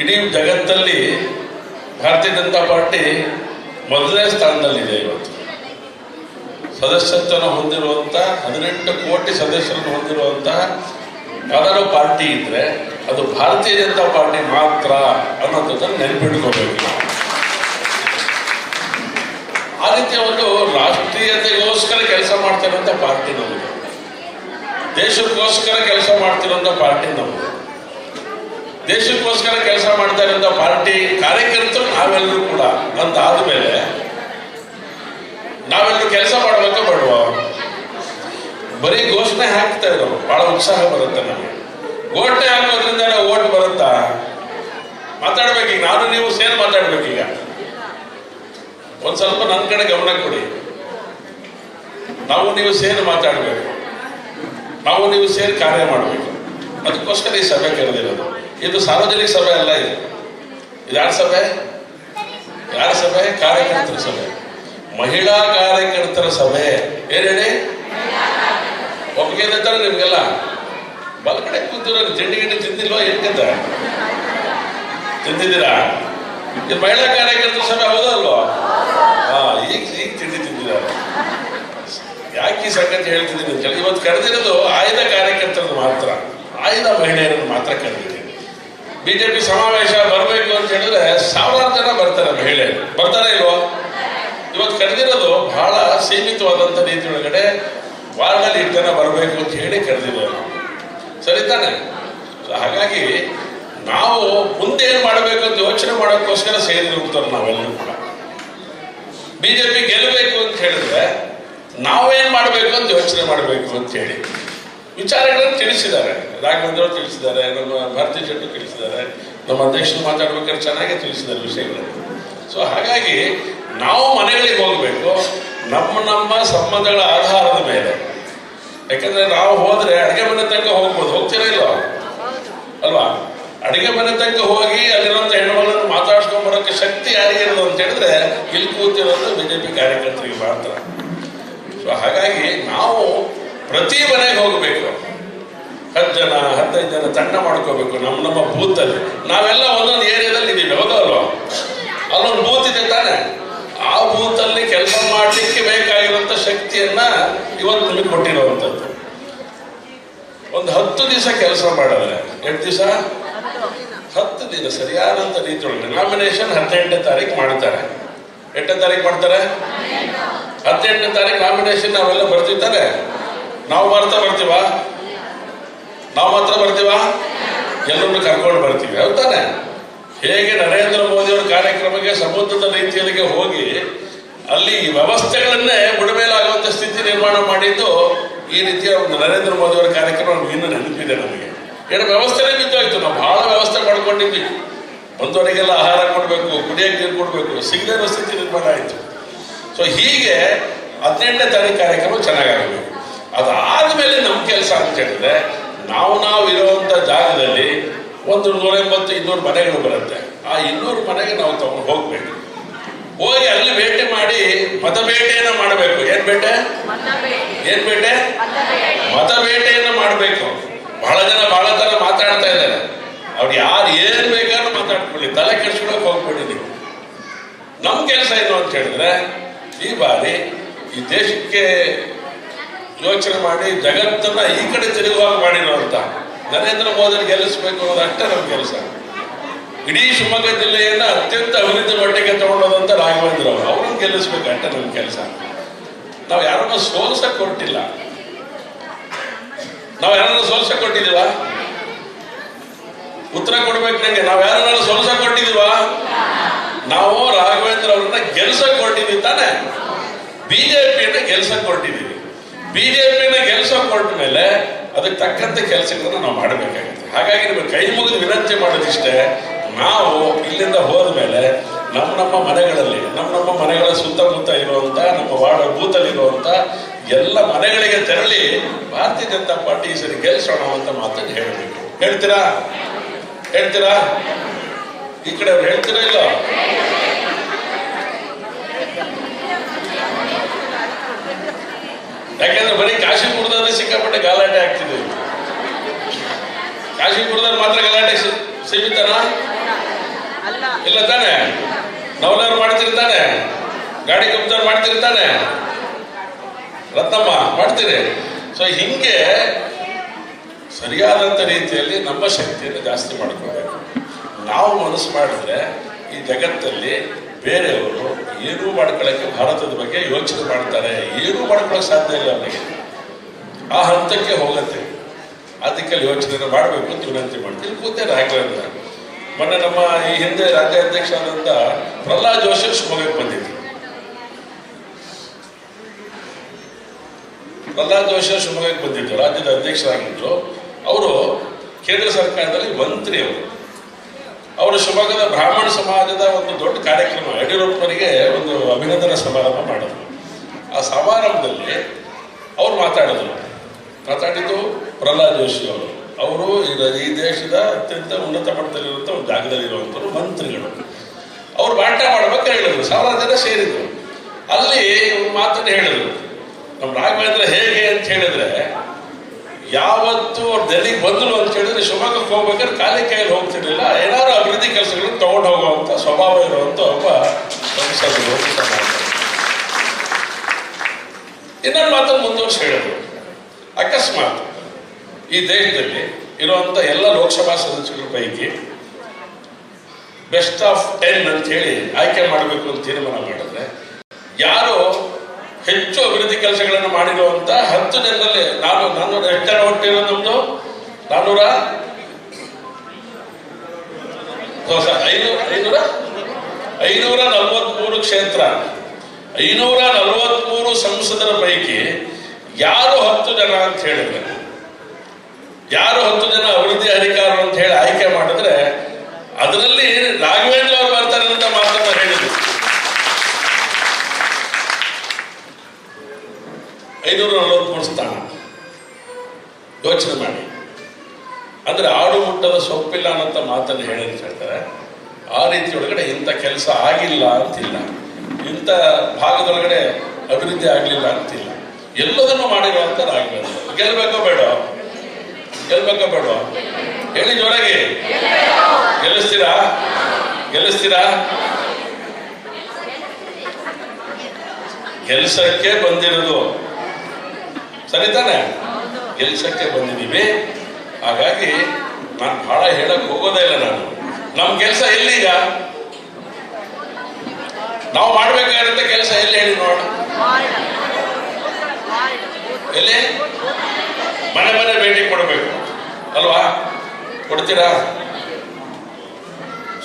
ಇಡೀ ಜಗತ್ತಲ್ಲಿ ಭಾರತೀಯ ಜನತಾ ಪಾರ್ಟಿ ಮೊದಲನೇ ಸ್ಥಾನದಲ್ಲಿದೆ. ಇವತ್ತು ಸದಸ್ಯತ್ವವನ್ನು ಹೊಂದಿರುವಂಥ 18 ಕೋಟಿ ಸದಸ್ಯರನ್ನು ಹೊಂದಿರುವಂತಹ ಯಾವ್ದಾದ್ರು ಪಾರ್ಟಿ ಇದ್ರೆ ಅದು ಭಾರತೀಯ ಜನತಾ ಪಾರ್ಟಿ ಮಾತ್ರ ಅನ್ನೋದನ್ನು ನೆನಪಿಟ್ಕೋಬೇಕು ನಾವು. ಆ ರೀತಿಯ ಒಂದು ರಾಷ್ಟ್ರೀಯತೆಗೋಸ್ಕರ ಕೆಲಸ ಮಾಡ್ತಿರುವಂಥ ಪಾರ್ಟಿ ನಮ್ಮದು, ದೇಶಕ್ಕೋಸ್ಕರ ಕೆಲಸ ಮಾಡ್ತಿರುವಂಥ ಪಾರ್ಟಿ ನಮ್ಮದು. ದೇಶಕ್ಕೋಸ್ಕರ ಕೆಲಸ ಮಾಡ್ತಾ ಇರುವಂಥ ಪಾರ್ಟಿ ಕಾರ್ಯಕರ್ತರು ನಾವೆಲ್ಲರೂ ಕೂಡ ಅಂತ ಆದ್ಮೇಲೆ ನಾವೆಲ್ಲರೂ ಕೆಲಸ ಮಾಡ್ಬೇಕಾ ಬೇಡುವ? ಬರೀ ಘೋಷಣೆ ಹಾಕ್ತಾ ಇರೋರು ಬಹಳ ಉತ್ಸಾಹ ಬರುತ್ತೆ ನಮಗೆ. ಘೋಷಣೆ ಹಾಕೋದ್ರಿಂದ ನಾವು ಓಟ್ ಬರುತ್ತಾ? ಮಾತಾಡ್ಬೇಕೀಗ, ನಾನು ನೀವು ಸೇರಿ ಮಾತಾಡ್ಬೇಕೀಗ. ಒಂದ್ ಸ್ವಲ್ಪ ನನ್ನ ಕಡೆ ಗಮನ ಕೊಡಿ. ನಾವು ನೀವು ಸೇರಿ ಮಾತಾಡ್ಬೇಕು, ನಾವು ನೀವು ಸೇರಿ ಕಾರ್ಯ ಮಾಡಬೇಕು. ಅದಕ್ಕೋಸ್ಕರ ಈ ಸಭೆ ಕರೆದಿರೋದು. ಇದು ಸಾರ್ವಜನಿಕ ಸಭೆ ಅಲ್ಲ, ಇದು ಯಾರ ಸಭೆ? ಯಾರ ಸಭೆ? ಕಾರ್ಯಕರ್ತರ ಸಭೆ, ಮಹಿಳಾ ಕಾರ್ಯಕರ್ತರ ಸಭೆ. ಏನ್ ಹೇಳಿ? ಒಪ್ಪಿಗೆ ಇರ್ತಾರೆ ನಿಮ್ಗೆಲ್ಲ? ಬಲಗಡೆ ಕೂತಿರೋ ತಿಂಡಿ ಗಿಂಡಿ ತಿಂದಿಲ್ವಾ? ಎನ್ಕಂತ ತಿಂದಿದ್ದೀರಾ? ಇದು ಮಹಿಳಾ ಕಾರ್ಯಕರ್ತರ ಸಭೆ ಹೌದಲ್ವಾ? ಈಗ ತಿಂಡಿ ತಿಂದಿದ್ದಾರೆ. ಯಾಕೆ ಈ ಸಂಗತಿ ಹೇಳ್ತಿದ್ದೀನಿ ಅಂತ ಹೇಳಿ, ಇವತ್ತು ಕರೆದಿರೋದು ಆಯ್ದ ಕಾರ್ಯಕರ್ತರದ್ದು ಮಾತ್ರ, ಆಯ್ದ ಮಹಿಳೆಯರನ್ನು ಮಾತ್ರ ಕರೆದಿದ್ದೀನಿ. ಬಿಜೆಪಿ ಸಮಾವೇಶ ಬರಬೇಕು ಅಂತ ಹೇಳಿದ್ರೆ ಸಾವಿರಾರು ಜನ ಬರ್ತಾರೆ, ಮಹಿಳೆಯರು ಬರ್ತಾರೆ ಇಲ್ವಾ? ಇವತ್ತು ಕರೆದಿರೋದು ಬಹಳ ಸೀಮಿತವಾದಂಥ ರೀತಿ ಒಳಗಡೆ ವಾರ್ಡಲ್ಲಿ 8 ಜನ ಬರಬೇಕು ಅಂತ ಹೇಳಿ ಕರೆದಿದ್ದೇವೆ. ಸರಿ ತಾನೆ? ಹಾಗಾಗಿ ನಾವು ಮುಂದೆ ಏನ್ ಮಾಡಬೇಕು ಅಂತ ಯೋಚನೆ ಮಾಡೋಕ್ಕೋಸ್ಕರ ಸೇರಿ ಹೋಗ್ತಾರೆ ನಾವೆಲ್ಲರೂ ಕೂಡ. ಬಿಜೆಪಿ ಗೆಲ್ಲಬೇಕು ಅಂತ ಹೇಳಿದ್ರೆ ನಾವೇನ್ ಮಾಡಬೇಕು ಅಂತ ಯೋಚನೆ ಮಾಡಬೇಕು ಅಂತ ಹೇಳಿ ವಿಚಾರಗಳನ್ನು ತಿಳಿಸಿದ್ದಾರೆ. ರಾಘವೇಂದ್ರ ತಿಳಿಸಿದ್ದಾರೆ, ನಮ್ಮ ಭಾರತೀಯ ಜನರು ತಿಳಿಸಿದ್ದಾರೆ, ನಮ್ಮ ಅಧ್ಯಕ್ಷರು ಮಾತಾಡ್ಬೇಕಾದ್ರೆ ಚೆನ್ನಾಗಿ ತಿಳಿಸಿದ್ದಾರೆ ವಿಷಯಗಳನ್ನು. ಸೊ ಹಾಗಾಗಿ ನಾವು ಮನೆಗಳಿಗೆ ಹೋಗ್ಬೇಕು, ನಮ್ಮ ಸಂಬಂಧಗಳ ಆಧಾರದ ಮೇಲೆ. ಯಾಕಂದ್ರೆ ನಾವು ಹೋದ್ರೆ ಅಡಿಗೆ ಮನೆ ತನಕ ಹೋಗ್ಬೋದು, ಹೋಗ್ತೀರಾ ಇಲ್ವಾ? ಅಲ್ವಾ? ಅಡಿಗೆ ಮನೆ ತನಕ ಹೋಗಿ ಅಲ್ಲಿರುವಂತ ಹೆಣ್ಣುಮಗಳನ್ನು ಮಾತಾಡ್ಸ್ಕೊಂಡ್ ಬರೋಕ್ಕೆ ಶಕ್ತಿ ಯಾರಿಗಿರೋದು ಅಂತ ಹೇಳಿದ್ರೆ ಇಲ್ಲಿ ಕೂತಿರೋದು ಬಿಜೆಪಿ ಕಾರ್ಯಕರ್ತರಿಗೆ ಮಾತ್ರ. ಸೊ ಹಾಗಾಗಿ ನಾವು ಪ್ರತಿ ಮನೆಗೆ ಹೋಗ್ಬೇಕು, 10 ಜನ 15 ಜನ ತಂಡ ಮಾಡ್ಕೋಬೇಕು. ನಮ್ಮ ಬೂತಲ್ಲಿ ನಾವೆಲ್ಲ ಒಂದೊಂದು ಏರಿಯಾದಲ್ಲಿ ಇದೀವಿ, ಹೌದಲ್ವಾ? ಅಲ್ಲೊಂದು ಬೂತ್ ಇದೆ ತಾನೆ, ಆ ಬೂತಲ್ಲಿ ಕೆಲಸ ಮಾಡ್ಲಿಕ್ಕೆ ಬೇಕಾಗಿರುವಂತ ಶಕ್ತಿಯನ್ನ ಇವತ್ತು ನಿಮಗೆ ಕೊಟ್ಟಿರುವಂತದ್ದು. ಒಂದು 10 ದಿವಸ ಕೆಲಸ ಮಾಡಿದ್ರೆ, 8 ದಿವಸ 10 ದಿನ ಸರಿಯಾದಂತ ರೀತಿ ಒಳಗೆ ನಾಮಿನೇಷನ್ 18ನೇ ತಾರೀಕು ಮಾಡ್ತಾರೆ. 8ನೇ ತಾರೀಕು ಮಾಡ್ತಾರೆ, 18ನೇ ತಾರೀಕು ನಾಮಿನೇಷನ್ ನಾವೆಲ್ಲ ಬರ್ತಿರ್ತಾರೆ. ನಾವು ಬರ್ತೀವ? ನಾವು ಮಾತ್ರ ಬರ್ತೀವ? ಎಲ್ಲರನ್ನು ಕರ್ಕೊಂಡು ಬರ್ತೀವಿ, ಹೌದಾನೆ? ಹೇಗೆ ನರೇಂದ್ರ ಮೋದಿ ಅವರ ಕಾರ್ಯಕ್ರಮಕ್ಕೆ ಸಮುದ್ರದ ರೀತಿಯಲ್ಲಿ ಹೋಗಿ ಅಲ್ಲಿ ವ್ಯವಸ್ಥೆಗಳನ್ನೇ ಬುಡಮೇಲಾಗುವಂತ ಸ್ಥಿತಿ ನಿರ್ಮಾಣ ಮಾಡಿದ್ದು ಈ ರೀತಿಯ ಒಂದು ನರೇಂದ್ರ ಮೋದಿ ಅವರ ಕಾರ್ಯಕ್ರಮ ನಮ್ಗೆ ಇನ್ನೂ ನೆನಪಿದೆ. ನಮಗೆ ಏನು ವ್ಯವಸ್ಥೆನೇ ಬಿದ್ದೋಯ್ತು. ನಾವು ಬಹಳ ವ್ಯವಸ್ಥೆ ಮಾಡ್ಕೊಂಡಿದ್ವಿ. ಬಂದವರಿಗೆಲ್ಲ ಆಹಾರ ಕೊಡ್ಬೇಕು, ಕುಡಿಯಕ್ಕೆ ನೀರು ಕೊಡ್ಬೇಕು, ಸಿಗದೇ ಇರೋ ಸ್ಥಿತಿ ನಿರ್ಮಾಣ ಆಯ್ತು. ಸೊ ಹೀಗೆ 18ನೇ ತಾರೀಕು ಕಾರ್ಯಕ್ರಮ ಚೆನ್ನಾಗಾಗಬೇಕು. ಅದಾದ್ಮೇಲೆ ನಮ್ಮ ಕೆಲಸ ಅಂತ ಹೇಳಿದ್ರೆ ನಾವು ಇರುವಂತ ಜಾಗದಲ್ಲಿ ಒಂದು 180-200 ಮನೆಗಳು ಬರುತ್ತೆ. ಆ 200 ಮನೆಗೆ ನಾವು ತಗೊಂಡು ಹೋಗ್ಬೇಕು. ಹೋಗಿ ಅಲ್ಲಿ ಭೇಟಿ ಮಾಡಿ ಮತಬೇಟೆಯನ್ನ ಮಾಡಬೇಕು. ಏನ್ ಬೇಟೆ? ಮತಬೇಟೆಯನ್ನ ಮಾಡಬೇಕು. ಬಹಳ ಜನ ಬಹಳ ತರ ಮಾತಾಡ್ತಾ ಇದ್ದಾರೆ. ಅವ್ರು ಯಾರು ಏನ್ ಬೇಕಾದ್ರೂ ಮಾತಾಡ್ಕೊಳ್ಳಿ, ತಲೆ ಕೆಡ್ಸ್ಕೊಳಕ್ ಹೋಗ್ಬೇಡಿ ನೀವು. ನಮ್ ಕೆಲಸ ಏನು ಅಂತ ಹೇಳಿದ್ರೆ ಈ ಬಾರಿ ಈ ದೇಶಕ್ಕೆ ಯೋಚನೆ ಮಾಡಿ ಜಗತ್ತನ್ನ ಈ ಕಡೆ ತಿರುಗುವಾಗ ಮಾಡಿರುವಂತ ನರೇಂದ್ರ ಮೋದಿ ಗೆಲ್ಲಿಸ್ಬೇಕು ಅನ್ನೋದು ಅಷ್ಟೇ ನಮ್ಮ ಕೆಲಸ. ಇಡೀ ಶಿವಮೊಗ್ಗ ಜಿಲ್ಲೆಯನ್ನ ಅತ್ಯಂತ ಅಭಿವೃದ್ಧಿ ಮಟ್ಟಕ್ಕೆ ತಗೊಂಡೋದಂತ ರಾಘವೇಂದ್ರ ಅವ್ರನ್ನ ಗೆಲ್ಲಿಸ್ಬೇಕು ಅಷ್ಟೇ ನಮ್ಮ ಕೆಲಸ. ನಾವು ಯಾರನ್ನ ಸೋಲ್ಸಕ್ ಕೊಟ್ಟಿಲ್ಲ. ನಾವು ಯಾರನ್ನ ಸೋಲ್ಸಕ್ ಕೊಟ್ಟಿದೀವ? ಉತ್ತರ ಕೊಡ್ಬೇಕು ನಂಗೆ. ನಾವು ಯಾರನ್ನ ಸೋಲ್ಸಕ್ ಕೊಟ್ಟಿದೀವ? ನಾವು ರಾಘವೇಂದ್ರ ಅವ್ರನ್ನ ಗೆಲ್ಸಕ್ ಕೊಟ್ಟಿದೀವಿ ತಾನೆ. ಬಿಜೆಪಿಯನ್ನ ಗೆಲ್ಸಕ್ ಕೊಟ್ಟಿದೀವಿ. ಬಿಜೆಪಿಯನ್ನ ಗೆಲ್ಸಕ್ ಕೊಟ್ಟ ಮೇಲೆ ಅದಕ್ಕೆ ತಕ್ಕಂತೆ ಕೆಲಸಗಳನ್ನ ನಾವು ಮಾಡಬೇಕಾಗುತ್ತೆ. ಹಾಗಾಗಿ ನಿಮಗೆ ಕೈ ಮುಗಿದು ವಿನಂತಿ ಮಾಡೋದಿಷ್ಟೇ, ನಾವು ಇಲ್ಲಿಂದ ಹೋದ ಮೇಲೆ ನಮ್ಮ ಮನೆಗಳಲ್ಲಿ ನಮ್ಮ ಮನೆಗಳ ಸುತ್ತಮುತ್ತ ಇರುವಂತ ನಮ್ಮ ವಾರ್ಡ್ ಬೂತಲ್ಲಿ ಇರುವಂತ ಎಲ್ಲ ಮನೆಗಳಿಗೆ ತೆರಳಿ ಭಾರತೀಯ ಜನತಾ ಪಾರ್ಟಿ ಈ ಸರಿ ಗೆಲ್ಸೋಣ ಅಂತ ಮಾತನ್ನು ಹೇಳಬೇಕು. ಹೇಳ್ತೀರಾ? ಈ ಕಡೆ ಅವ್ರು ಹೇಳ್ತೀರಾ ಇಲ್ಲ? ಯಾಕೆಂದ್ರೆ ಬರೀ ಕಾಶಿಪುರದಲ್ಲಿ ಸಿಕ್ಕಾಪಟ್ಟೆ ಗಲಾಟೆ ಆಗ್ತಿದೆ. ಕಾಶಿಪುರದಲ್ಲಿ ಮಾತ್ರ ಗಲಾಟೆ ಸೀಮಿತನಾ? ಇಲ್ಲ ತಾನೆ? ನವಲವ್ರು ಮಾಡ್ತಿರ್ತಾನೆ, ಗಾಡಿ ಗುಪ್ತವ್ರು ಮಾಡ್ತಿರ್ತಾನೆ, ರತ್ನಮ್ಮ ಮಾಡ್ತೀರಿ. ಸೊ ಹಿಂಗೆ ಸರಿಯಾದಂಥ ರೀತಿಯಲ್ಲಿ ನಮ್ಮ ಶಕ್ತಿಯನ್ನು ಜಾಸ್ತಿ ಮಾಡ್ಕೋಬೇಕು. ನಾವು ಮನಸ್ಸು ಮಾಡಿದ್ರೆ ಈ ಜಗತ್ತಲ್ಲಿ ಬೇರೆಯವರು ಏನೂ ಮಾಡ್ಕೊಳ್ಳೋಕ್ಕೆ ಭಾರತದ ಬಗ್ಗೆ ಯೋಚನೆ ಮಾಡ್ತಾರೆ, ಏನೂ ಮಾಡ್ಕೊಳ್ಳೋಕೆ ಸಾಧ್ಯ ಇಲ್ಲ ಅವರಿಗೆ. ಆ ಹಂತಕ್ಕೆ ಹೋಗುತ್ತೆ. ಅದಕ್ಕೆ ಯೋಚನೆ ಮಾಡಬೇಕು ಅಂತ ವಿನಂತಿ ಮಾಡ್ತೀನಿ. ಕೂತೆ ರಾಘವೇಂದ್ರ ಮೊನ್ನೆ ನಮ್ಮ ಈ ಹಿಂದೆ ರಾಜ್ಯಾಧ್ಯಕ್ಷರಾದಂಥ ಪ್ರಹ್ಲಾದ್ ಜೋಶಿ ಶಿವಮೊಗ್ಗಕ್ಕೆ ಬಂದಿದ್ರು. ಪ್ರಹ್ಲಾದ್ ಜೋಶಿ ಶಿವಮೊಗ್ಗಕ್ಕೆ ಬಂದಿದ್ರು, ರಾಜ್ಯದ ಅಧ್ಯಕ್ಷರಾಗಿದ್ರು. ಅವರು ಕೇಂದ್ರ ಸರ್ಕಾರದಲ್ಲಿ ಮಂತ್ರಿ. ಅವರು ಶಿವಮೊಗ್ಗದ ಬ್ರಾಹ್ಮಣ ಸಮಾಜದ ಒಂದು ದೊಡ್ಡ ಕಾರ್ಯಕ್ರಮ, ಯಡಿಯೂರಪ್ಪರಿಗೆ ಒಂದು ಅಭಿನಂದನಾ ಸಮಾರಂಭ ಮಾಡಿದ್ರು. ಆ ಸಮಾರಂಭದಲ್ಲಿ ಅವ್ರು ಮಾತಾಡಿದ್ದು ಪ್ರಹ್ಲಾದ್ ಜೋಶಿ ಅವರು ಈ ದೇಶದ ಅತ್ಯಂತ ಉನ್ನತ ಮಟ್ಟದಲ್ಲಿರುವಂಥ ಒಂದು ಜಾಗದಲ್ಲಿರುವಂಥವ್ರು, ಮಂತ್ರಿಗಳು. ಅವ್ರು ಭಾಷಣ ಮಾಡ್ಬೇಕು ಹೇಳಿದ್ರು, ಸಾವಿರಾರು ಜನ ಸೇರಿದ್ರು. ಅಲ್ಲಿ ಒಂದು ಮಾತನ್ನು ಹೇಳಿದ್ರು, ನಮ್ಮ ರಾಘವೇಂದ್ರ ಹೇಗೆ ಅಂತ ಹೇಳಿದ್ರೆ, ಯಾವತ್ತು ಅವ್ರು ಡೆಲ್ಲಿಗೆ ಬಂದ್ರು ಅಂತ ಹೇಳಿದ್ರೆ ಶಿವಮೊಗ್ಗಕ್ಕೆ ಹೋಗ್ಬೇಕಾದ್ರೆ ಖಾಲಿ ಕೈಯಲ್ಲಿ ಹೋಗ್ತಿರ್ಲಿಲ್ಲ, ಏನಾದ್ರು ಅಭಿವೃದ್ಧಿ ಕೆಲಸಗಳನ್ನು ತಗೊಂಡು ಹೋಗುವಂತ ಸ್ವಭಾವ ಇರುವಂತ ಒಬ್ಬ ಸಂಸದರು. ಇನ್ನೊಂದು ಮಾತನ್ನು ಮುಂದುವರ್ಸಿ ಹೇಳಿದ್ರು, ಅಕಸ್ಮಾತ್ ಈ ದೇಶದಲ್ಲಿ ಇರುವಂತ ಎಲ್ಲ ಲೋಕಸಭಾ ಸದಸ್ಯರ ಪೈಕಿ ಬೆಸ್ಟ್ ಆಫ್ 10 ಅಂತ ಹೇಳಿ ಆಯ್ಕೆ ಮಾಡಬೇಕು ಅಂತ ತೀರ್ಮಾನ ಮಾಡಿದ್ರೆ, ಯಾರು ಹೆಚ್ಚು ಅಭಿವೃದ್ಧಿ ಕೆಲಸಗಳನ್ನು ಮಾಡಿರುವಂತ 10 ಜನರಲ್ಲಿ ನಾನು ಎಷ್ಟು ಜನ ಹೊಟ್ಟಿರೋದು ನಮ್ದು 543 ಕ್ಷೇತ್ರ, 543 ಸಂಸದರ ಪೈಕಿ ಯಾರು 10 ಜನ ಅಂತ ಹೇಳಿದ್ರೆ, ಯಾರು 10 ಜನ ಅಭಿವೃದ್ಧಿ ಅಧಿಕಾರರು ಅಂತ ಹೇಳಿ ಆಯ್ಕೆ ಮಾಡಿದ್ರೆ ಅದರಲ್ಲಿ ರಾಘವೇಂದ್ರ ಅವರು ಬರ್ತಾರೆ ಅಂತ ಮಾತನ್ನ ಹೇಳಿದ್ರು. 543 ಸ್ಥಾನ ಯೋಚನೆ ಮಾಡಿ. ಅಂದ್ರೆ ಆಡು ಮುಟ್ಟದ ಸೊಪ್ಪಿಲ್ಲ ಅನ್ನೋಂಥ ಮಾತನ್ನು ಹೇಳ್ತಾರೆ. ಆ ರೀತಿ ಒಳಗಡೆ ಇಂಥ ಕೆಲಸ ಆಗಿಲ್ಲ ಅಂತಿಲ್ಲ, ಇಂಥ ಭಾಗದೊಳಗಡೆ ಅಭಿವೃದ್ಧಿ ಆಗಲಿಲ್ಲ ಅಂತಿಲ್ಲ, ಎಲ್ಲದನ್ನು ಮಾಡಿರುವಂತ ರಾಘವೇಂದ್ರ. ಗೆಲ್ಬೇಕೋ ಬೇಡ ಹೇಳಿ ಜೋರಾಗಿ. ಗೆಲ್ಲಿಸ್ತೀರಾ? ಕೆಲಸಕ್ಕೆ ಬಂದಿರೋದು ಸರಿ ತಾನೆ? ಕೆಲಸಕ್ಕೆ ಬಂದಿದ್ದೀವಿ. ಹಾಗಾಗಿ ನಾನು ಬಹಳ ಹೇಳಕ್ ಹೋಗೋದೇ ಇಲ್ಲ. ನಮ್ಮ ಕೆಲಸ ಎಲ್ಲಿಗ ನಾವು ಮಾಡ್ಬೇಕಾಗಿರುತ್ತೆ ಕೆಲಸ ಎಲ್ಲಿ ಹೇಳಿ ನೋಡೋಣ. ಎಲ್ಲಿ? ಮನೆ ಭೇಟಿ ಕೊಡಬೇಕು ಅಲ್ವಾ? ಕೊಡ್ತೀರಾ?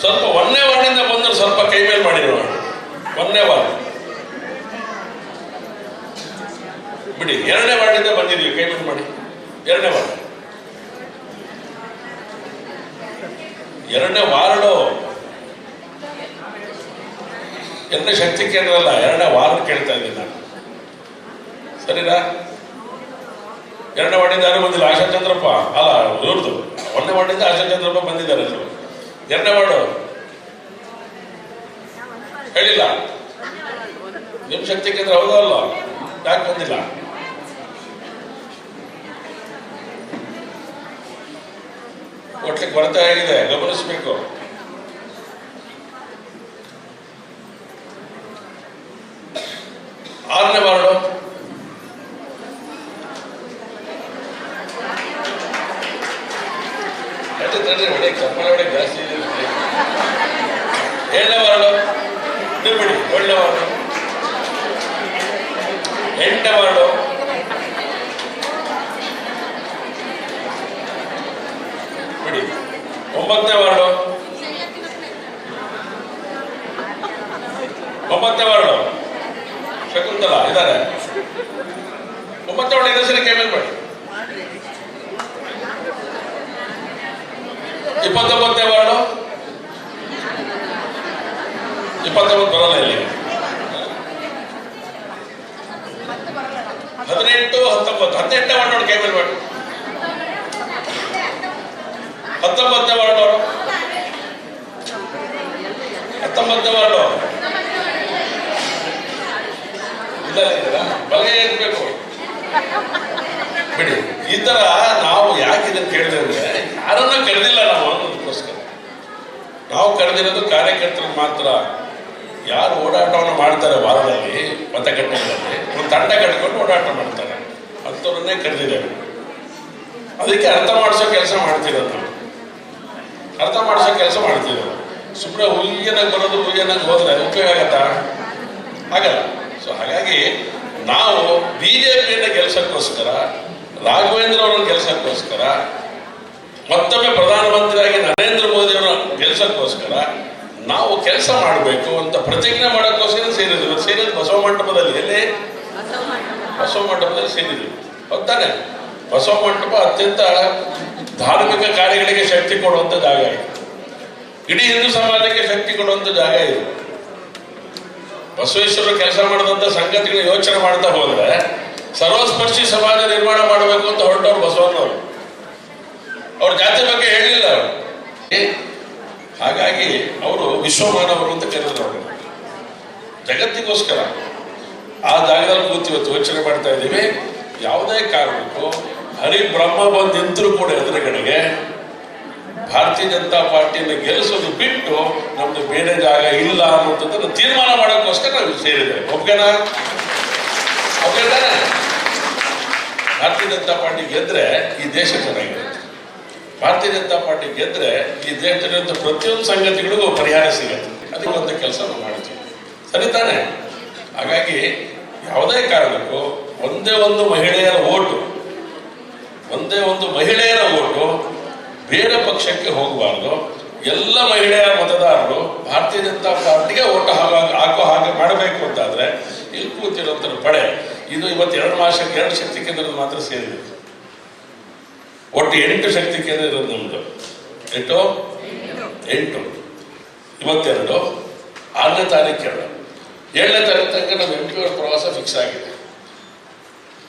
ಸ್ವಲ್ಪ 1ನೇ ವಾರ್ಡಿಂದ ಬಂದ್ರೆ ಸ್ವಲ್ಪ ಕೈ ಮೇಲೆ ಮಾಡಿ ನೋಡೋಣ. 1ನೇ ವಾರ್ಡ್ ಬಿಡಿ, 2ನೇ ವಾರ್ಡಿಂದ ಬಂದಿದ್ದೀವಿ, ಕೈ ಮೇಲೆ ಮಾಡಿ. 2ನೇ ವಾರ್ಡ್ 2ನೇ ವಾರ್ಡು 2ನೇ ಶಕ್ತಿ ಕೇಂದ್ರ ಅಲ್ಲ, 2ನೇ ವಾರ್ಡ್ ಕೇಳ್ತಾ ಇದ್ದೀನಿ ನಾನು. ಸರಿನಾ? 2ನೇ ವಾರ್ಡಿಂದ ಯಾರು ಬಂದಿಲ್ಲ? ಆಶಾ ಚಂದ್ರಪ್ಪ ಅಲ್ಲ, ಇವ್ರದ್ದು 1ನೇ ವಾರ್ಡಿಂದ ಆಶಾ ಚಂದ್ರಪ್ಪ ಬಂದಿದ್ದಾರೆ. 2ನೇ ವಾರ್ಡು ಹೇಳಿಲ್ಲ. ನಿಮ್ ಶಕ್ತಿ ಕೇಂದ್ರ ಹೌದಲ್ಲ? ಯಾಕೆ ಬಂದಿಲ್ಲ? ಕೊಡ್ಲಿಕ್ಕೆ ಕೊರತೆ ಆಗಿದೆ, ಗಮನಿಸಬೇಕು. ಆರನೇ ವಾರ್ಡು ಒಳ್ಳೆ ಜಾಸ್ತಿ ಇದೆ. 7ನೇ ವಾರ್ಡು ಬಿಡಿ, ಒಳ್ಳೆ ವಾರ್ಡು. 8ನೇ ವಾರ್ಡು ಬಿಡಿ. 9ನೇ ವಾರ್ಡು 9ನೇ ವಾರ್ಡು ಶಕುಂತಲ ಇದ್ದಾರೆ. 9ನೇ ವಾರ್ಡು ಇನ್ನೊಂದು ಸರಿ ಕೇಮೇಲ್ ಮಾಡಿ. 29ನೇ ವಾರ್ಡು 29 ಬರಲ್ಲ ಇಲ್ಲಿ. 18, 19, 18ನೇ ವಾರ್ಡ್ ನೋಡಿ ಕೇಬಲ್ ಮಾಡಿ. 19ನೇ ವಾರ್ಡ್ ಅವರು 19ನೇ ವಾರ್ಡು ಇಲ್ಲ, ಬಲಗೈ ಇರ್ಬೇಕು ಬಿಡಿ. ಈ ತರ ನಾವು ಯಾಕೆ ಇದನ್ನು ಕೇಳಿದ್ರೆ, ಯಾರನ್ನ ಕರೆದಿಲ್ಲ ನಾವು ಅನ್ನೋದಕ್ಕೋಸ್ಕರ. ನಾವು ಕರೆದಿರೋದು ಕಾರ್ಯಕರ್ತರು ಮಾತ್ರ. ಯಾರು ಓಡಾಟವನ್ನು ಮಾಡ್ತಾರೆ ವಾರದಲ್ಲಿ ಮತಗಟ್ಟೆಗಳಲ್ಲಿ ಒಂದು ತಂಡ ಕಟ್ಕೊಂಡು ಓಡಾಟ ಮಾಡ್ತಾರೆ, ಅಂಥವ್ರನ್ನೇ ಕರೆದಿದ್ದೇವೆ. ಅದಕ್ಕೆ ಅರ್ಥ ಮಾಡಿಸೋ ಕೆಲಸ ಮಾಡ್ತಿರೋದು ನಾವು, ಅರ್ಥ ಮಾಡಿಸೋ ಕೆಲಸ ಮಾಡ್ತಿರೋದು. ಸುಮ್ಮನೆ ಹುಯ್ಯನಾಗಿ ಬರೋದು ಹುಯ್ಯನಾಗಿ ಹೋದ್ರೆ ಉಪಯೋಗ ಆಗತ್ತಾ? ಆಗಲ್ಲ. ಸೊ ಹಾಗಾಗಿ ನಾವು ಬಿಜೆಪಿಯನ್ನು ಗೆಲ್ಸಕ್ಕೋಸ್ಕರ, ರಾಘವೇಂದ್ರ ಅವರನ್ನು ಗೆಲ್ಸಕ್ಕೋಸ್ಕರ, ಮತ್ತೊಮ್ಮೆ ಪ್ರಧಾನಮಂತ್ರಿಯಾಗಿ ನರೇಂದ್ರ ಮೋದಿ ಅವರ ಗೆಲ್ಸಕ್ಕೋಸ್ಕರ ನಾವು ಕೆಲಸ ಮಾಡಬೇಕು ಅಂತ ಪ್ರತಿಜ್ಞೆ ಮಾಡೋಕ್ಕೋಸ್ಕರ ಸೇರಿದ್ವಿ. ಸೇರಿದ್ದು ಬಸವ ಮಂಟಪದಲ್ಲಿ. ಎಲ್ಲಿ? ಬಸವ ಮಂಟಪದಲ್ಲಿ ಸೇರಿದ್ವಿ. ಗೊತ್ತಾನೆ? ಬಸವ ಮಂಟಪ ಅತ್ಯಂತ ಧಾರ್ಮಿಕ ಕಾರ್ಯಗಳಿಗೆ ಶಕ್ತಿ ಕೊಡುವಂತ ಜಾಗ ಇದೆ. ಇಡೀ ಹಿಂದೂ ಸಮಾಜಕ್ಕೆ ಶಕ್ತಿ ಕೊಡುವಂತ ಜಾಗ ಇದೆ. ಬಸವೇಶ್ವರರು ಕೆಲಸ ಮಾಡಿದಂತ ಸಂಗತಿಗಳನ್ನ ಯೋಚನೆ ಮಾಡ್ತಾ ಹೋದ್ರೆ ಸರ್ವಸ್ಪರ್ಶಿ ಸಮಾಜ ನಿರ್ಮಾಣ ಮಾಡಬೇಕು ಅಂತ ಹೊರಟವ್ರು ಬಸವಣ್ಣವರು. ಅವ್ರ ಜಾತಿ ಬಗ್ಗೆ ಹೇಳಿಲ್ಲ ಅವರು. ಹಾಗಾಗಿ ಅವರು ವಿಶ್ವಮಾನವರು ಅಂತ ಕರೆದ್ರು. ಅವರು ಜಗತ್ತಿಗೋಸ್ಕರ ಆ ಜಾಗದಲ್ಲಿ ಕೂತು ಇವತ್ತು ಯೋಚನೆ ಮಾಡ್ತಾ ಇದ್ದೀವಿ. ಯಾವುದೇ ಕಾರಣಕ್ಕೂ ಹರಿಬ್ರಹ್ಮ ಬಂದು ನಿಂತರೂ ಕೂಡ ಎದುರುಗಡೆಗೆ ಭಾರತೀಯ ಜನತಾ ಪಾರ್ಟಿಯನ್ನು ಗೆಲ್ಲಿಸೋದು ಬಿಟ್ಟು ನಮ್ದು ಬೇರೆ ಜಾಗ ಇಲ್ಲ ಅನ್ನುವಂಥದ್ದನ್ನು ತೀರ್ಮಾನ ಮಾಡೋಕ್ಕೋಸ್ಕರ ನಾವು ಸೇರಿದ್ದೇವೆ. ಒಪ್ಗೆನಾ? ಒಪ್ಗೆತಾನೆ? ಭಾರತೀಯ ಜನತಾ ಪಾರ್ಟಿ ಗೆದ್ರೆ ಈ ದೇಶ ಚೆನ್ನಾಗಿರುತ್ತೆ. ಭಾರತೀಯ ಜನತಾ ಪಾರ್ಟಿ ಗೆದ್ರೆ ಈ ದೇಶದ ಪ್ರತಿಯೊಂದು ಸಂಗತಿಗಳಿಗೂ ಪರಿಹಾರ ಸಿಗುತ್ತೆ. ಅದಕ್ಕೊಂದು ಕೆಲಸ ನಾವು ಮಾಡ್ತೀವಿ. ಸರಿ ತಾನೆ? ಹಾಗಾಗಿ ಯಾವುದೇ ಕಾರಣಕ್ಕೂ ಒಂದೇ ಒಂದು ಮಹಿಳೆಯರ ಓಟು ಬೇರೆ ಪಕ್ಷಕ್ಕೆ ಹೋಗಬಾರ್ದು. ಎಲ್ಲ ಮಹಿಳೆಯರ ಮತದಾರರು ಭಾರತೀಯ ಜನತಾ ಪಾರ್ಟಿಗೆ ಓಟು ಹಾಕೋ ಹಾಗೆ ಮಾಡಬೇಕು ಅಂತಾದ್ರೆ ಇಲ್ಲಿ ಕೂತಿರುವಂತ ಪಡೆ ಇದು ಇವತ್ತು 2 ಮಾಸಕ್ಕೆ 2 ಶಕ್ತಿ ಕೇಂದ್ರದ ಮಾತ್ರ ಸೇರಿದೆ. ಒಟ್ಟು 8 ಶಕ್ತಿ ಕೇಂದ್ರ ಇರೋದು ನಮ್ದು. 8 ಇವತ್ತೆರಡು, 6ನೇ ತಾರೀಕು 7ನೇ ತಾರೀಕು ತನಕ ನಮ್ಮ MP ಅವರ ಪ್ರವಾಸ ಫಿಕ್ಸ್ ಆಗಿದೆ.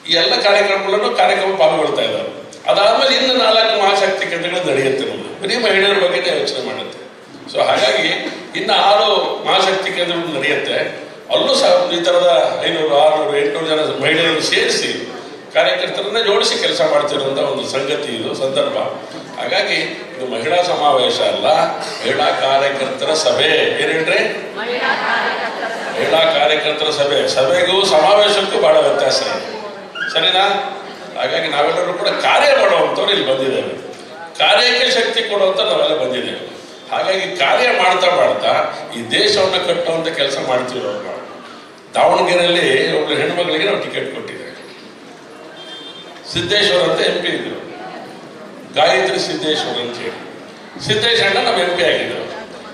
ಈ ಎಲ್ಲ ಕಾರ್ಯಕ್ರಮ ಪಾಲ್ಗೊಳ್ತಾ ಇದ್ದಾರೆ. ಅದಾದ್ಮೇಲೆ ಇನ್ನು 4 ಮಹಾಶಕ್ತಿ ಕೇಂದ್ರಗಳು ನಡೆಯುತ್ತೆ. ನಮ್ದು ಬರೀ ಮಹಿಳೆಯರ ಬಗ್ಗೆ ಯೋಚನೆ ಮಾಡುತ್ತೆ. ಸೊ ಹಾಗಾಗಿ ಇನ್ನು 6 ಮಹಾಶಕ್ತಿ ಕೇಂದ್ರಗಳು ನಡೆಯುತ್ತೆ. ಅಲ್ಲೂ ಸಹ ಈ ತರದ 500, 600, 800 ಜನ ಮಹಿಳೆಯರನ್ನು ಸೇರಿಸಿ ಕಾರ್ಯಕರ್ತರನ್ನ ಜೋಡಿಸಿ ಕೆಲಸ ಮಾಡ್ತಿರುವಂತ ಒಂದು ಸಂಗತಿ, ಇದು ಸಂದರ್ಭ. ಹಾಗಾಗಿ ಇದು ಮಹಿಳಾ ಸಮಾವೇಶ ಅಲ್ಲ, ಮಹಿಳಾ ಕಾರ್ಯಕರ್ತರ ಸಭೆ. ಏನೇನ್ರಿ? ಮಹಿಳಾ ಕಾರ್ಯಕರ್ತರ ಸಭೆಗೂ ಸಮಾವೇಶಕ್ಕೂ ಬಹಳ ವ್ಯತ್ಯಾಸ ಇದೆ. ಸರಿನಾ? ಹಾಗಾಗಿ ನಾವೆಲ್ಲರೂ ಕೂಡ ಕಾರ್ಯ ಮಾಡುವಂಥವ್ರು ಇಲ್ಲಿ ಬಂದಿದ್ದೇವೆ. ಕಾರ್ಯಕ್ಕೆ ಶಕ್ತಿ ಕೊಡುವಂತ ನಾವೆಲ್ಲ ಬಂದಿದ್ದೇವೆ. ಹಾಗಾಗಿ ಕಾರ್ಯ ಮಾಡ್ತಾ ಈ ದೇಶವನ್ನು ಕಟ್ಟುವಂತ ಕೆಲಸ ಮಾಡ್ತೀವಿ. ನಾವು ದಾವಣಗೆರೆಯಲ್ಲಿ ಒಬ್ಬರು ಹೆಣ್ಮಗಳಿಗೆ ನಾವು ಟಿಕೆಟ್ ಕೊಟ್ಟಿದ್ದೇವೆ. ಸಿದ್ದೇಶ್ವರ ಅಂತ MP ಇದ್ರು, ಗಾಯತ್ರಿ ಸಿದ್ದೇಶ್ವರ ಅಂತ ಹೇಳಿ. ಸಿದ್ದೇಶ್ ಅಣ್ಣ ನಮ್ಮ MP ಆಗಿದ್ರು.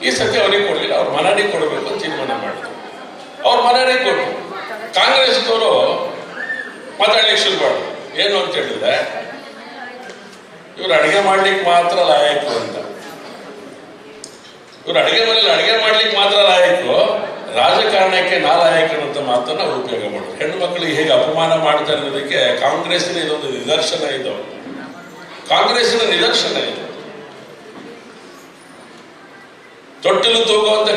ಈ ಸತಿ ಅವರಿಗೆ ಕೊಡಲಿಲ್ಲ, ಅವ್ರ ಮನೆಗೆ ಕೊಡಬೇಕು ಅಂತ ತೀರ್ಮಾನ ಮಾಡಿದ್ರು. ಅವ್ರ ಮನೆಗೆ ಕೊಟ್ಟರು. ಕಾಂಗ್ರೆಸ್ನವರು ಮಾತಾಡ್ಲಿಕ್ಕೆ ಶುರು ಮಾಡಿದ್ರು. ಏನು ಅಂತ ಹೇಳಿದ್ರೆ, ಇವ್ರು ಅಡಿಗೆ ಮಾಡ್ಲಿಕ್ಕೆ ಮಾತ್ರ ಲಾಯಕು ಅಂತ. ಇವ್ರು ಅಡಿಗೆ ಮನೇಲಿ ಅಡಿಗೆ ಮಾಡ್ಲಿಕ್ಕೆ ಮಾತ್ರ ಲಾಯಕು, ರಾಜಕಾರಣಕ್ಕೆ ನಾಲಾಯಕರು ಅಂತ ಮಾತನ್ನ ಅವ್ರು ಉಪಯೋಗ ಮಾಡಿದ್ರು. ಹೆಣ್ಣು ಮಕ್ಕಳಿಗೆ ಹೇಗೆ ಅಪಮಾನ ಮಾಡ್ತಾ ಇರೋದಕ್ಕೆ ಕಾಂಗ್ರೆಸ್ಸಿನ ಇದೊಂದು ನಿದರ್ಶನ. ಇದು ಕಾಂಗ್ರೆಸ್ಸಿನ ನಿದರ್ಶನ. ಇದು ತೊಟ್ಟಿಲು ತೂಗುವಂತ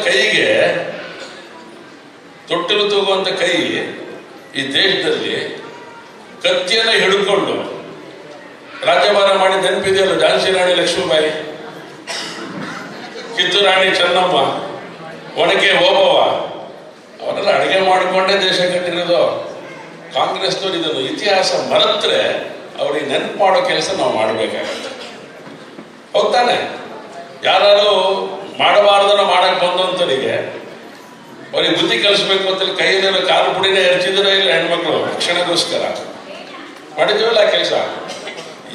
ಕೈ ಈ ದೇಶದಲ್ಲಿ ಕತ್ತಿಯನ್ನ ಹಿಡ್ಕೊಂಡು ರಾಜ್ಯಭಾರ ಮಾಡಿ ನೆನಪಿದೆಯಲ್ಲ, ಝಾನ್ಸಿ ರಾಣಿ ಲಕ್ಷ್ಮೀಬಾಯಿ, ಕಿತ್ತೂರು ರಾಣಿ ಚೆನ್ನಮ್ಮ, ಒಣಕೆ ಓಬವ್ವ, ಅವರೆಲ್ಲ ಅಡಿಗೆ ಮಾಡಿಕೊಂಡೇ ದೇಶ ಕಟ್ಟಿರೋದು. ಕಾಂಗ್ರೆಸ್ನವ್ರು ಇದನ್ನು ಇತಿಹಾಸ ಮರೆತ್ರೆ ಅವ್ರಿಗೆ ನೆನಪು ಮಾಡೋ ಕೆಲಸ ನಾವು ಮಾಡಬೇಕಾಗತ್ತೆ. ಹೌದಾನೆ? ಯಾರು ಮಾಡಬಾರ್ದನ್ನ ಮಾಡಕ್ ಬಂದಂತವರಿಗೆ ಅವ್ರಿಗೆ ಬುದ್ಧಿ ಕಲಿಸ್ಬೇಕು ಅಂತ ಕೈಯಲ್ಲಿರೋ ಕಾಲು ಪುಡಿನೇ ಎರಚಿದ್ರೆ ಇಲ್ಲ ಹೆಣ್ಮಕ್ಳು ರಕ್ಷಣೆಗೋಸ್ಕರ ಮಾಡಿದ್ವಲ್ಲ ಕೆಲಸ.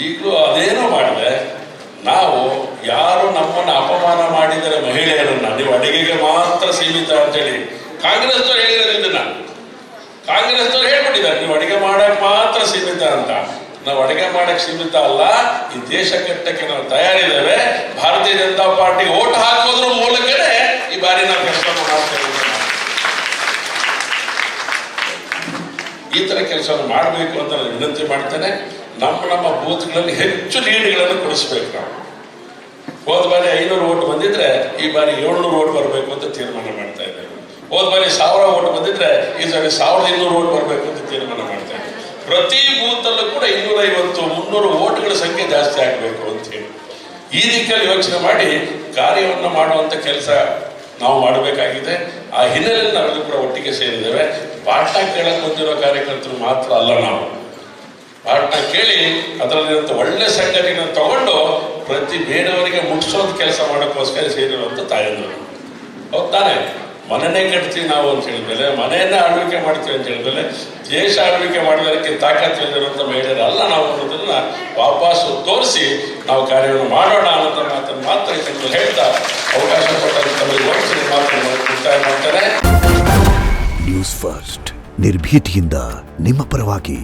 ಈಗಲೂ ಅದೇನೋ ಮಾಡಿದೆ. ನಾವು ಯಾರು ನಮ್ಮನ್ನು ಅಪಮಾನ ಮಾಡಿದರೆ ಮಹಿಳೆಯರನ್ನ ನೀವು ಅಡಿಗೆಗೆ ಮಾತ್ರ ಸೀಮಿತ ಅಂತೇಳಿ ಕಾಂಗ್ರೆಸ್ನವ್ರು ಹೇಳಿರೋದು. ಇದನ್ನ ಕಾಂಗ್ರೆಸ್ನವ್ರು ಹೇಳ್ಬಿಟ್ಟಿದ್ದಾರೆ, ನೀವು ಅಡಿಗೆ ಮಾಡಕ್ ಮಾತ್ರ ಸೀಮಿತ ಅಂತ. ನಾವು ಅಡಿಗೆ ಮಾಡಕ್ ಸೀಮಿತ ಅಲ್ಲ, ಈ ದೇಶ ಕಟ್ಟಕ್ಕೆ ನಾವು ತಯಾರಿದ್ದೇವೆ. ಭಾರತೀಯ ಜನತಾ ಪಾರ್ಟಿ ಓಟ್ ಹಾಕೋದ್ರ ಮೂಲಕನೇ ಈ ಬಾರಿ ನಾವು ಕೆಲಸ ಮಾಡ್ತೇವೆ. ಈ ತರ ಕೆಲಸವನ್ನು ಮಾಡಬೇಕು ಅಂತ ನಾನು ವಿನಂತಿ ಮಾಡ್ತೇನೆ. ನಮ್ಮ ಬೂತ್ಗಳಲ್ಲಿ ಹೆಚ್ಚು ಲೀಡ್ಗಳನ್ನು ಕೊಡಿಸ್ಬೇಕು. ನಾವು ಹೋದ ಬಾರಿ 500 ಓಟ್ ಬಂದಿದ್ರೆ ಈ ಬಾರಿ 700 ಓಟ್ ಬರಬೇಕು ಅಂತ ತೀರ್ಮಾನ ಮಾಡ್ತಾ ಇದ್ದೇವೆ. ಹೋದ ಬಾರಿ 1000 ಓಟ್ ಬಂದಿದ್ರೆ ಈ ಸಾರಿ 1200 ಓಟ್ ಬರಬೇಕು ಅಂತ ತೀರ್ಮಾನ ಮಾಡ್ತಾ ಇದ್ದೇವೆ. ಪ್ರತಿ ಬೂತಲ್ಲೂ ಕೂಡ 250, 300 ಓಟ್ಗಳ ಸಂಖ್ಯೆ ಜಾಸ್ತಿ ಆಗಬೇಕು ಅಂತ ಹೇಳಿ ಈ ದಿಕ್ಕಲ್ಲಿ ಯೋಚನೆ ಮಾಡಿ ಕಾರ್ಯವನ್ನು ಮಾಡುವಂಥ ಕೆಲಸ ನಾವು ಮಾಡಬೇಕಾಗಿದೆ. ಆ ಹಿನ್ನೆಲೆಯಲ್ಲಿ ನಾವೆಲ್ಲರೂ ಕೂಡ ಒಟ್ಟಿಗೆ ಸೇರಿದ್ದೇವೆ. ಪಾಠ ಕೇಳಕ್ಕೆ ಬಂದಿರೋ ಕಾರ್ಯಕರ್ತರು ಮಾತ್ರ ಅಲ್ಲ, ನಾವು ಪಾಠ ಕೇಳಿ ಅದರಲ್ಲಿರುವಂಥ ಒಳ್ಳೆ ಸಂಗತಿಗಳನ್ನ ತಗೊಂಡು ಪ್ರತಿ ಬೇರೆಯವರಿಗೆ ಮುಟ್ಟಿಸೋದು ಕೆಲಸ ಮಾಡೋಕ್ಕೋಸ್ಕರ ಸೇರಿರುವಂಥ ತಾಯಂದಿರು. ಹೌದು ತಾನೇ? ಮನೆಯೇ ಕಟ್ತೀವಿ ನಾವು ಅಂತ ಹೇಳಿದ್ಮೇಲೆ, ಮನೆಯನ್ನೇ ಆಳ್ವಿಕೆ ಮಾಡ್ತೀವಿ ಅಂತ ಹೇಳಿದ್ಮೇಲೆ, ದೇಶ ಆಳ್ವಿಕೆ ಮಾಡೋದಕ್ಕೆ ತಾಕತ್ತಿರುವಂಥ ಮಹಿಳೆಯರು ಅಲ್ಲ ನಾವು ಅನ್ನೋದನ್ನ ವಾಪಸ್ಸು ತೋರಿಸಿ ನಾವು ಕಾರ್ಯವನ್ನು ಮಾಡೋಣ ಅನ್ನೋದ ಮಾತನ್ನು ಮಾತ್ರ ಇದನ್ನು ಹೇಳ್ತಾ ಅವಕಾಶ ಕೊಟ್ಟ ತಮಗೆ ವಹಿಸಿ ಮಾತನ್ನು ಮುಕ್ತಾಯ ಮಾಡ್ತಾರೆ. ನ್ಯೂಸ್ ಫಸ್ಟ್ ನಿರ್ಭೀತಿಯಿಂದ ನಿಮ್ಮ ಪರವಾಗಿ.